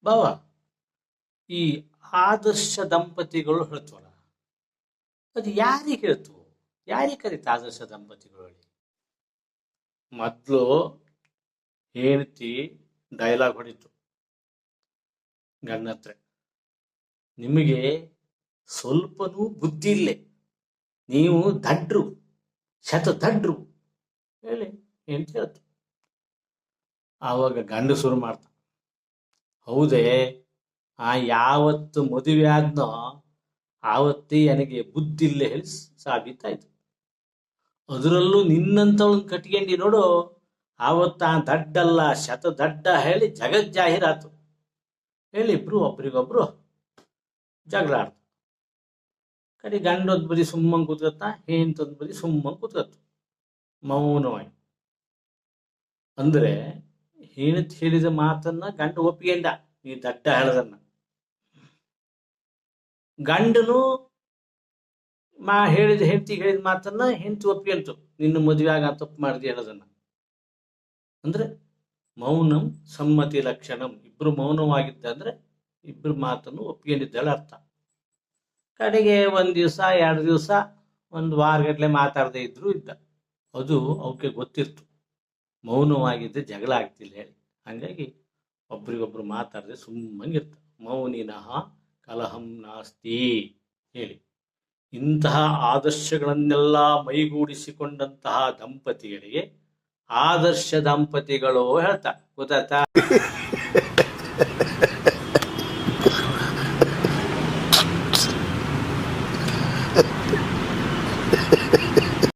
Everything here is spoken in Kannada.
ಬಾವ, ಈ ಆದರ್ಶ ದಂಪತಿಗಳು ಹೇಳ್ತವಲ್ಲ, ಅದು ಯಾರಿಗೆ ಹೇಳ್ತು? ಯಾರಿಗೆ ಕರೀತ ಆದರ್ಶ ದಂಪತಿಗಳು ಹೇಳಿ? ಮೊದಲು ಹೆಂಡತಿ ಡೈಲಾಗ್ ಹೊಡಿತು ಗಂಡ ಹತ್ರ, ನಿಮಗೆ ಸ್ವಲ್ಪನೂ ಬುದ್ಧಿ ಇಲ್ಲೇ, ನೀವು ದಡ್ರು, ದಡ್ರು ಹೇಳಿ ಅಂತ ಹೇಳ್ತು. ಆವಾಗ ಗಂಡ ಶುರು ಮಾಡ್ತ, ಹೌದೇ, ಯಾವತ್ತು ಮದುವೆ ಆದ್ನೋ ಆವತ್ತೇ ನನಗೆ ಬುದ್ಧಿ ಇಲ್ಲೇ ಹೇಳಿ ಸಾಬೀತಾಯ್ತು. ಅದರಲ್ಲೂ ನಿನ್ನಂತವಳನ್ನ ಕಟ್ಕೊಂಡಿ ನೋಡು, ಆವತ್ತ ದಡ್ಡಲ್ಲ ದಡ್ಡ ಹೇಳಿ ಜಗಜ್ಜಾಹೀರಾತು ಹೇಳಿ ಇಬ್ರು ಒಬ್ರಿಗೊಬ್ರು ಜಗಳ ಆಡ್ತು. ಕಡೆ ಗಂಡೊಂದ್ ಬರೀ ಸುಮ್ಮಂಗ್ ಕೂತ್ಕತ್ತ, ಹೆಂಡತೊಂದ್ ಬರೀ ಸುಮ್ಮಂಗ್ ಕೂತ್ಕತ್ತು ಮೌನವಾಗಿ. ಅಂದ್ರೆ ಹೆಂಡತಿ ಹೇಳಿದ ಮಾತನ್ನ ಗಂಡ ಒಪ್ಪಿಗೆಂಡ, ನೀ ದಡ್ಡ ಹೇಳದನ್ನ. ಗಂಡನು ಹೆಂಡತಿಗೆ ಹೇಳಿದ ಮಾತನ್ನ ಹೆಂಡತಿ ಒಪ್ಪಿಗೆಂತು, ನಿನ್ನ ಮದುವೆ ಆಗ ತಪ್ಪು ಮಾಡಿದೆ ಹೇಳೋದನ್ನ. ಅಂದ್ರೆ ಮೌನಂ ಸಮ್ಮತಿ ಲಕ್ಷಣಂ, ಇಬ್ರು ಮೌನವಾಗಿದ್ದ ಅಂದ್ರೆ ಇಬ್ರು ಮಾತನ್ನು ಒಪ್ಪಿಕೊಂಡಿದ್ದಾಳೆ ಅರ್ಥ. ಕಡೆಗೆ ಒಂದ್ ದಿವಸ 2 ದಿವಸ ಒಂದು ವಾರಗಟ್ಲೆ ಮಾತಾಡದೆ ಇದ್ರು ಇದ್ದ. ಅದು ಅವಕ್ಕೆ ಗೊತ್ತಿರ್ತು ಮೌನವಾಗಿದ್ದೆ ಜಗಳ ಆಗ್ತಿಲ್ಲ ಹೇಳಿ. ಹಂಗಾಗಿ ಒಬ್ರಿಗೊಬ್ರು ಮಾತಾಡದೆ ಸುಮ್ಮಂಗಿರ್ತ. ಮೌನಿನಃ ಕಲಹಂ ನಾಸ್ತಿ ಹೇಳಿ. ಇಂತಹ ಆದರ್ಶಗಳನ್ನೆಲ್ಲ ಮೈಗೂಡಿಸಿಕೊಂಡಂತಹ ದಂಪತಿಗಳಿಗೆ ಆದರ್ಶ ದಂಪತಿಗಳು ಹೇಳ್ತಾ, ಗೊತ್ತಾಯ್ತಾ?